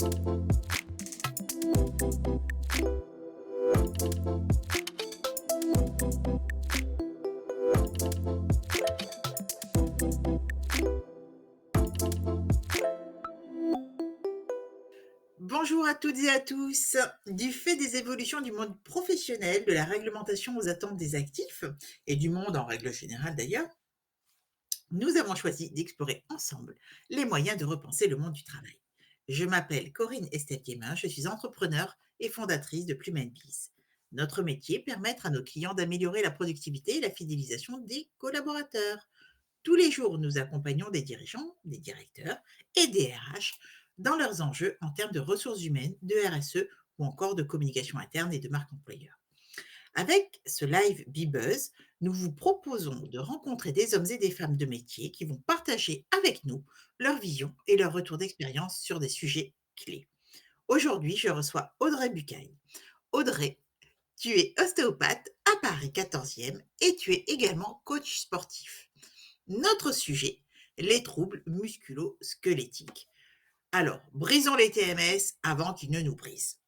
Bonjour à toutes et à tous. Du fait des évolutions du monde professionnel, de la réglementation aux attentes des actifs et du monde en règle générale d'ailleurs, nous avons choisi d'explorer ensemble les moyens de repenser le monde du travail. Je m'appelle Corinne Estelle-Guémin, je suis entrepreneure et fondatrice de Plume Peace. Notre métier, permettre à nos clients d'améliorer la productivité et la fidélisation des collaborateurs. Tous les jours, nous accompagnons des dirigeants, des directeurs et des RH dans leurs enjeux en termes de ressources humaines, de RSE ou encore de communication interne et de marque employeur. Avec ce live Bebuzz, nous vous proposons de rencontrer des hommes et des femmes de métier qui vont partager avec nous leur vision et leur retour d'expérience sur des sujets clés. Aujourd'hui, je reçois Audrey Bucaille. Audrey, tu es ostéopathe à Paris 14e et tu es également coach sportif. Notre sujet, les troubles musculo-squelettiques. Alors, brisons les TMS avant qu'ils ne nous brisent.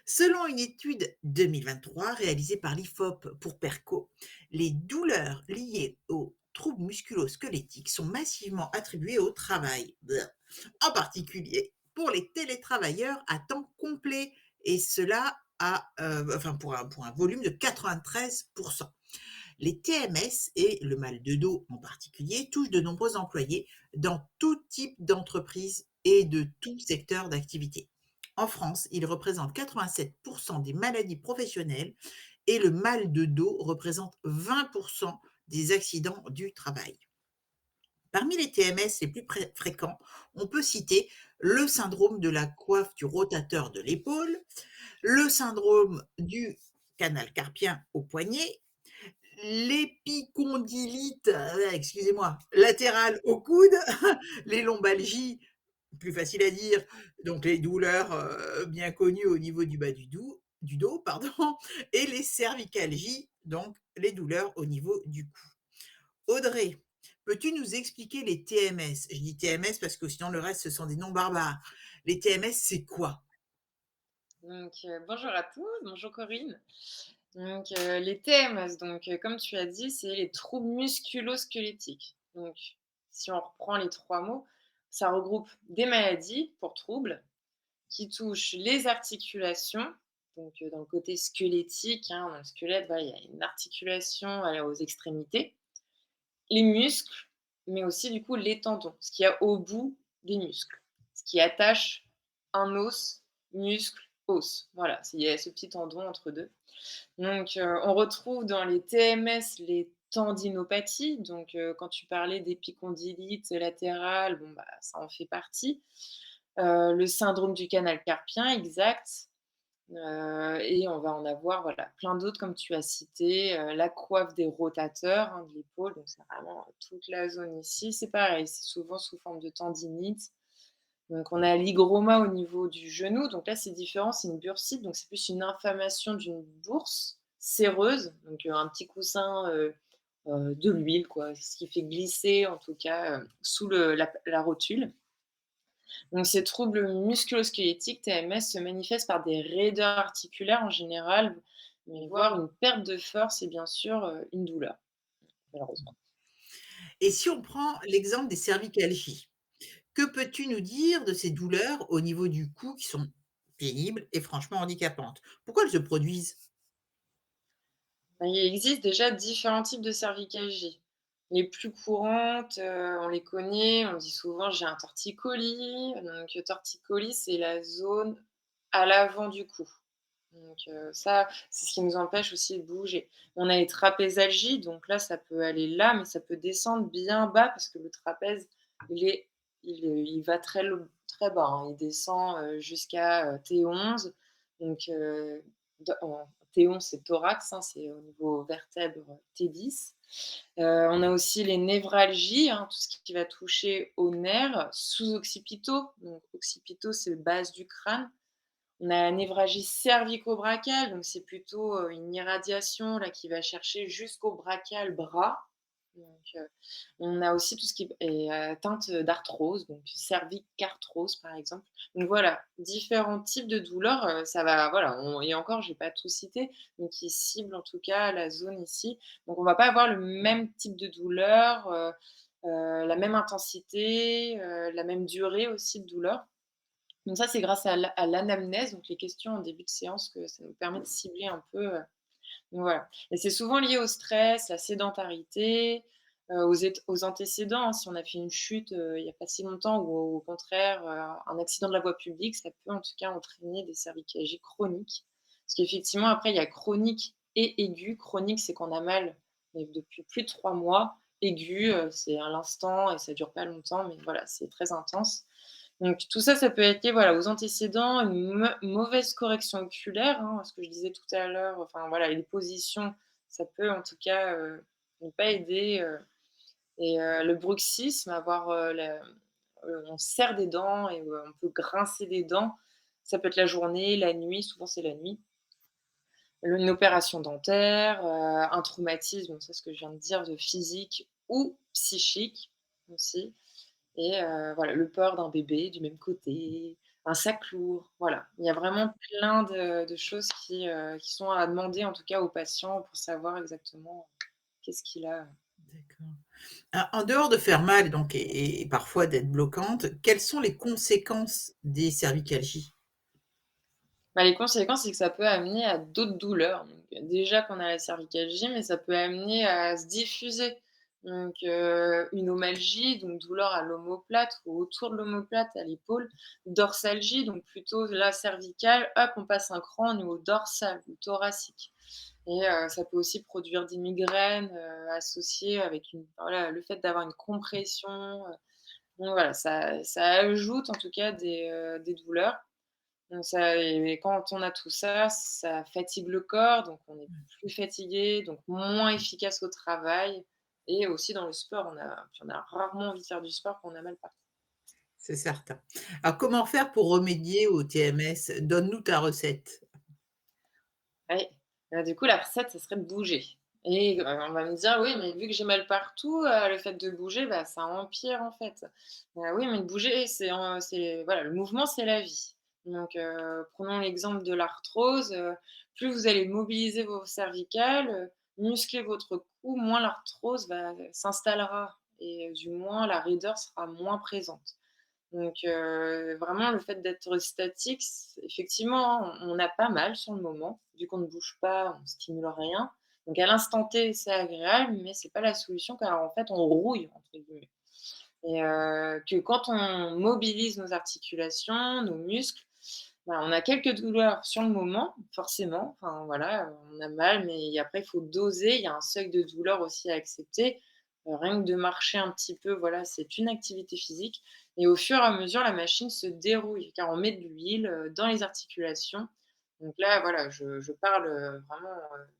Selon une étude 2023 réalisée par l'IFOP pour PERCO, les douleurs liées aux troubles musculo-squelettiques sont massivement attribuées au travail, en particulier pour les télétravailleurs à temps complet, et cela pour un volume de 93%. Les TMS et le mal de dos en particulier touchent de nombreux employés dans tout type d'entreprise et de tout secteur d'activité. En France, il représente 87% des maladies professionnelles et le mal de dos représente 20% des accidents du travail. Parmi les TMS les plus fréquents, on peut citer le syndrome de la coiffe du rotateur de l'épaule, le syndrome du canal carpien au poignet, l'épicondylite, excusez-moi, latérale au coude, les lombalgies, plus facile à dire, donc les douleurs bien connues au niveau du bas du dos, pardon, et les cervicalgies, donc les douleurs au niveau du cou. Audrey, peux-tu nous expliquer les TMS? Je dis TMS parce que sinon le reste, ce sont des noms barbares. Les TMS, c'est quoi? Bonjour à tous, bonjour Corinne. Les TMS, comme tu as dit, c'est les troubles musculo-squelettiques. Donc, si on reprend les 3 mots, ça regroupe des maladies pour troubles qui touchent les articulations, dans le côté squelettique, hein, dans le squelette, voilà, il y a une articulation, voilà, aux extrémités, les muscles, mais aussi du coup les tendons, ce qu'il y a au bout des muscles, ce qui attache un os, muscle, os. Voilà, il y a ce petit tendon entre deux. On retrouve dans les TMS les tendinopathies. Quand tu parlais d'épicondylite latérale, bon, bah, ça en fait partie. Le syndrome du canal carpien, exact. Et on va en avoir, voilà, plein d'autres comme tu as cité, la coiffe des rotateurs, hein, de l'épaule, donc c'est vraiment toute la zone ici. C'est pareil, c'est souvent sous forme de tendinite. Donc on a l'hygroma au niveau du genou, donc là c'est différent, c'est une bursite, donc c'est plus une inflammation d'une bourse séreuse, un petit coussin, de l'huile quoi, ce qui fait glisser en tout cas, sous la rotule. Donc ces troubles musculo-squelettiques, TMS, se manifestent par des raideurs articulaires en général, mais voire une perte de force et bien sûr, une douleur, malheureusement. Et si on prend l'exemple des cervicalgies, que peux-tu nous dire de ces douleurs au niveau du cou qui sont pénibles et franchement handicapantes? Pourquoi elles se produisent? Il existe déjà différents types de cervicalgie. Les plus courantes, on les connaît, on dit souvent: «J'ai un torticolis». Torticolis, c'est la zone à l'avant du cou. Ça, c'est ce qui nous empêche aussi de bouger. On a les trapézalgies, donc là, ça peut aller là, mais ça peut descendre bien bas parce que le trapèze, il est il va très bas, hein. Il descend, jusqu'à, T11. Donc de en T11, c'est thorax, hein, c'est au niveau vertèbre T10. On a aussi les névralgies, hein, tout ce qui va toucher aux nerfs sous-occipitaux. Donc occipitaux, c'est base du crâne. On a la névralgie cervico-brachiale, donc c'est plutôt, une irradiation là qui va chercher jusqu'au brachial bras. Donc, on a aussi tout ce qui est atteinte d'arthrose, donc cervicarthrose, par exemple. Donc voilà, différents types de douleurs, ça va voilà, et encore, j'ai pas tout cité, mais qui ciblent en tout cas la zone ici. Donc on va pas avoir le même type de douleur, la même intensité, la même durée aussi de douleur. Donc ça, c'est grâce à l'anamnèse, donc les questions en début de séance, que ça nous permet de cibler un peu, donc voilà, et c'est souvent lié au stress, la sédentarité, aux antécédents, hein. Si on a fait une chute, il y a pas si longtemps ou au contraire, un accident de la voie publique, ça peut en tout cas entraîner des cervicalgies chroniques. Parce qu'effectivement après il y a chronique et aigu. Chronique, c'est qu'on a mal, mais depuis plus de 3 mois. Aigu, c'est à l'instant et ça dure pas longtemps, mais voilà, c'est très intense. Donc tout ça, ça peut être lié, voilà, aux antécédents, une mauvaise correction oculaire, hein, ce que je disais tout à l'heure, enfin voilà, les positions, ça peut en tout cas, ne pas aider, et le bruxisme, avoir, on serre des dents et on peut grincer des dents. Ça peut être la journée, la nuit, souvent c'est la nuit. Une opération dentaire, un traumatisme, donc ça, ce que je viens de dire, de physique ou psychique aussi. Et voilà, le port d'un bébé du même côté, un sac lourd, voilà. Il y a vraiment plein de choses qui sont à demander en tout cas aux patients pour savoir exactement qu'est-ce qu'il a. D'accord. En dehors de faire mal donc et parfois d'être bloquante, quelles sont les conséquences des cervicalgies? Bah, les conséquences, c'est que ça peut amener à d'autres douleurs. Donc, déjà qu'on a la cervicalgie, mais ça peut amener à se diffuser. Donc, une omalgie, donc douleur à l'omoplate ou autour de l'omoplate, à l'épaule. Dorsalgie, donc plutôt la cervicale, hop, on passe un cran au niveau dorsal ou thoracique. Et ça peut aussi produire des migraines, associées avec voilà, le fait d'avoir une compression, donc voilà, ça ajoute en tout cas des douleurs. Donc ça, et quand on a tout ça, ça fatigue le corps, donc on est plus fatigué, donc moins efficace au travail, et aussi dans le sport, on a rarement envie de faire du sport quand on a mal partout. C'est certain. Alors comment faire pour remédier au TMS? Donne-nous ta recette. Ouais, du coup, la recette, ça serait de bouger, et on va me dire: «Oui, mais vu que j'ai mal partout, le fait de bouger, bah, ça empire, en fait». Oui, mais de bouger, c'est voilà, le mouvement, c'est la vie. Donc prenons l'exemple de l'arthrose, plus vous allez mobiliser vos cervicales, muscler votre cou, moins l'arthrose s'installera, et du moins la raideur sera moins présente. Donc vraiment le fait d'être statique, effectivement, hein, on a pas mal sur le moment, vu qu'on ne bouge pas, on ne stimule rien. Donc à l'instant T, c'est agréable, mais c'est pas la solution car en fait on «rouille» entre guillemets, et que quand on mobilise nos articulations, nos muscles, bah, on a quelques douleurs sur le moment, forcément, enfin voilà, on a mal, mais après il faut doser, il y a un seuil de douleur aussi à accepter. Rien que de marcher un petit peu, voilà, c'est une activité physique, et au fur et à mesure, la machine se dérouille car on met de l'huile, dans les articulations. Donc là, voilà, je parle, vraiment,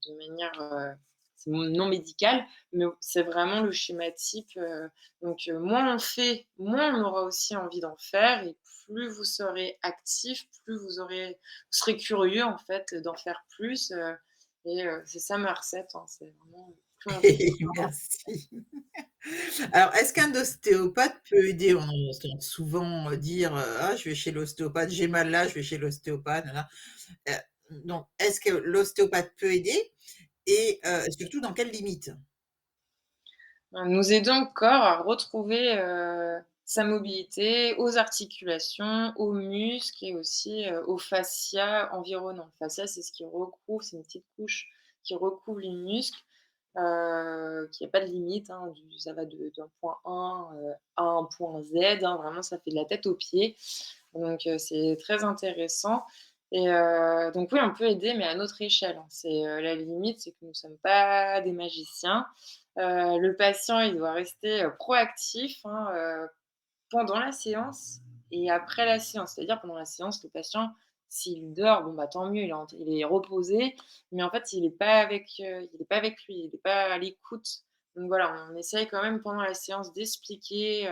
de manière, c'est non médicale, mais c'est vraiment le schéma type, donc moins on fait, moins on aura aussi envie d'en faire, et plus vous serez actif, plus vous serez curieux en fait d'en faire plus, et c'est ça ma recette, hein, c'est vraiment plus on fait. Merci. Alors, est-ce qu'un ostéopathe peut aider? On entend souvent, dire, «Ah, je vais chez l'ostéopathe, j'ai mal là, je vais chez l'ostéopathe, nin donc est-ce que l'ostéopathe peut aider et surtout dans quelles limites? Nous aidons le corps à retrouver, sa mobilité, aux articulations, aux muscles et aussi, au fascia environnant. Le fascia, c'est ce qui recouvre, c'est une petite couche qui recouvre les muscles, qui a pas de limite, hein, ça va d'un point 1, à un point Z, hein, vraiment ça fait de la tête aux pieds. Donc c'est très intéressant, et donc oui, on peut aider, mais à notre échelle, hein. C'est, la limite, c'est que nous ne sommes pas des magiciens. Le patient, il doit rester, proactif, hein, pendant la séance et après la séance. C'est-à-dire pendant la séance, le patient, s'il dort, bon, bah, tant mieux, il est reposé, mais en fait, il est pas avec lui, il est pas à l'écoute. Donc voilà, on essaye quand même pendant la séance d'expliquer,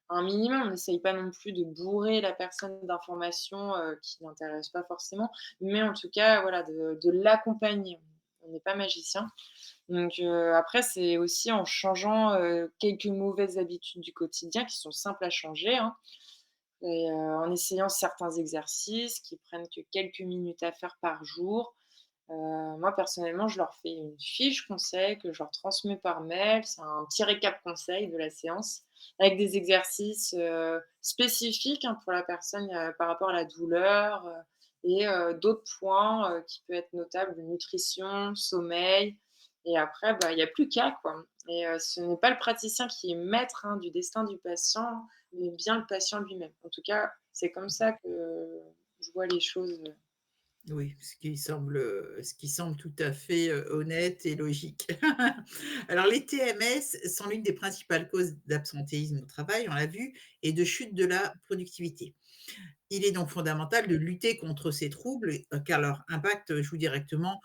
un minimum. On n'essaye pas non plus de bourrer la personne d'informations, qui l'intéressent pas forcément, mais en tout cas, voilà, de l'accompagner. on n'est pas magicien. Donc après c'est aussi en changeant, quelques mauvaises habitudes du quotidien qui sont simples à changer, hein. Et en essayant certains exercices qui prennent que quelques minutes à faire par jour. Moi personnellement, je leur fais une fiche conseil que je leur transmets par mail. C'est un petit récap conseil de la séance avec des exercices, spécifiques, hein, pour la personne, par rapport à la douleur, et d'autres points, qui peuvent être notables, nutrition, sommeil et après, bah, il y a plus qu'à, quoi. Et ce n'est pas le praticien qui est maître, hein, du destin du patient, mais bien le patient lui-même. En tout cas, c'est comme ça que je vois les choses. Oui, ce qui semble tout à fait, honnête et logique. Alors les TMS sont l'une des principales causes d'absentéisme au travail, on l'a vu, et de chute de la productivité. Il est donc fondamental de lutter contre ces troubles, car leur impact joue directement,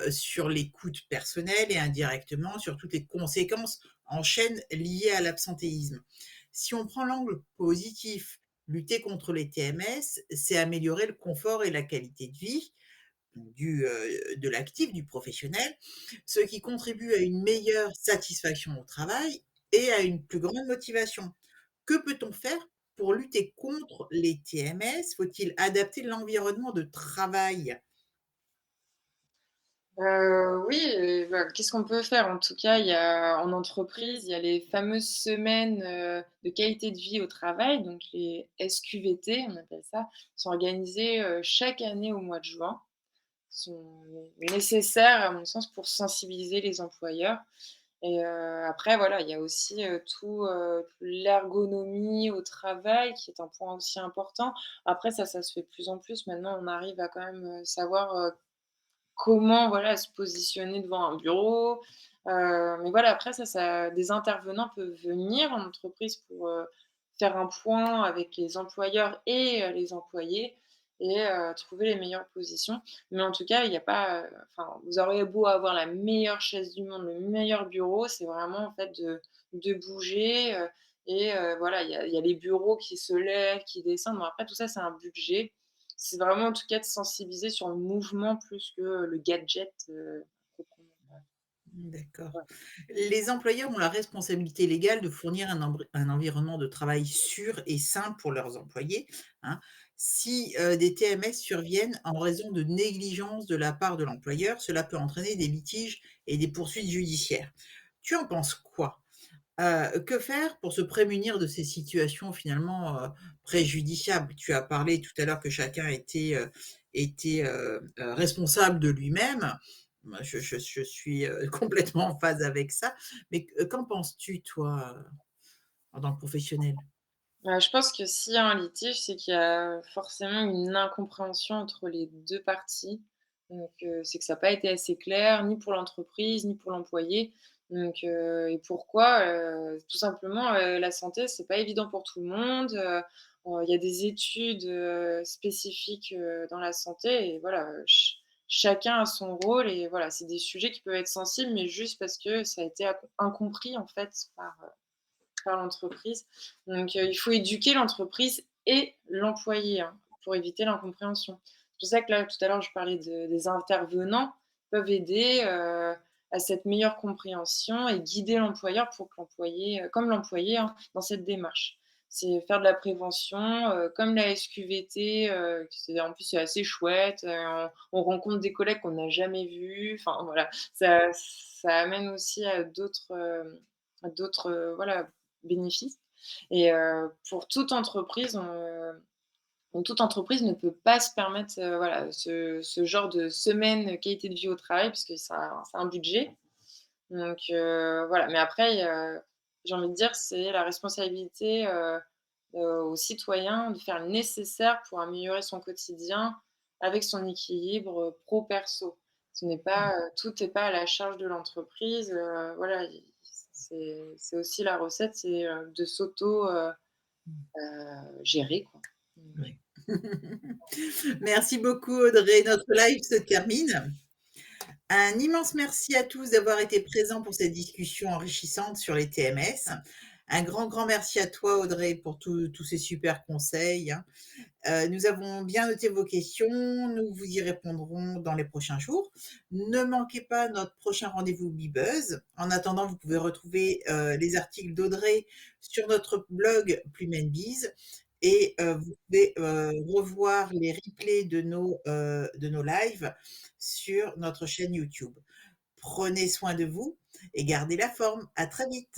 sur l'écoute personnelle et indirectement sur toutes les conséquences en chaîne liées à l'absentéisme. Si on prend l'angle positif, lutter contre les TMS, c'est améliorer le confort et la qualité de vie de l'actif, du professionnel, ce qui contribue à une meilleure satisfaction au travail et à une plus grande motivation. Que peut-on faire pour lutter contre les TMS? Faut-il adapter l'environnement de travail? Oui, bah, qu'est-ce qu'on peut faire? En tout cas, il y a en entreprise, il y a les fameuses semaines, de qualité de vie au travail, donc les SQVT, on appelle ça, sont organisées, chaque année au mois de juin. Sont nécessaires à mon sens pour sensibiliser les employeurs et après voilà, il y a aussi, l'ergonomie au travail qui est un point aussi important. Après ça se fait de plus en plus. Maintenant, on arrive à quand même, savoir, comment, voilà, se positionner devant un bureau, mais voilà, après ça des intervenants peuvent venir en entreprise pour, faire un point avec les employeurs et les employés et trouver les meilleures positions. Mais en tout cas, il y a pas, enfin, vous aurez beau avoir la meilleure chaise du monde, le meilleur bureau, c'est vraiment, en fait, de bouger, et voilà, il y a les bureaux qui se lèvent, qui descendent. Bon, après tout ça, c'est un budget. C'est vraiment en tout cas de sensibiliser sur le mouvement plus que le gadget, proprement D'accord. ouais. Les employeurs ont la responsabilité légale de fournir un environnement de travail sûr et sain pour leurs employés, hein. Si, des TMS surviennent en raison de négligence de la part de l'employeur, cela peut entraîner des litiges et des poursuites judiciaires. Tu en penses quoi? Que faire pour se prémunir de ces situations finalement, préjudiciables? Tu as parlé tout à l'heure que chacun était responsable de lui-même. Moi, je suis, complètement en phase avec ça. Mais qu'en penses-tu toi, en tant que professionnel? Je pense que s'il y a un litige, c'est qu'il y a forcément une incompréhension entre les 2 parties. Donc c'est que ça a pas été assez clair, ni pour l'entreprise, ni pour l'employé. Donc et pourquoi? Tout simplement, la santé, c'est pas évident pour tout le monde, il y a des études, spécifiques, dans la santé et voilà, chacun a son rôle et voilà, c'est des sujets qui peuvent être sensibles, mais juste parce que ça a été incompris, en fait, par l'entreprise. Donc il faut éduquer l'entreprise et l'employé, hein, pour éviter l'incompréhension. C'est pour ça que là, tout à l'heure, je parlais des intervenants peuvent aider, à cette meilleure compréhension et guider l'employeur pour que l'employé, comme l'employé, hein, dans cette démarche. C'est faire de la prévention, comme la SQVT, en plus c'est assez chouette, on rencontre des collègues qu'on n'a jamais vus, enfin voilà, ça amène aussi à d'autres, voilà, bénéfices et pour toute entreprise ne peut pas se permettre, voilà, ce genre de semaine qualité de vie au travail puisque ça a un budget. Donc voilà, mais après j'ai envie de dire, c'est la responsabilité, aux citoyens de faire le nécessaire pour améliorer son quotidien avec son équilibre, pro perso. Ce n'est pas, tout n'est pas à la charge de l'entreprise, voilà, c'est aussi la recette, c'est, de s'auto, gérer quoi. Mmh. Oui. Merci beaucoup Audrey, notre live se termine. Un immense merci à tous d'avoir été présents pour cette discussion enrichissante sur les TMS. Un grand, grand merci à toi Audrey pour tous ces super conseils, hein. Nous avons bien noté vos questions, nous vous y répondrons dans les prochains jours. Ne manquez pas notre prochain rendez-vous Bibuzz. En attendant, vous pouvez retrouver, les articles d'Audrey sur notre blog Plume and Biz et vous pouvez, revoir les replays de nos lives sur notre chaîne YouTube. Prenez soin de vous et gardez la forme. À très vite.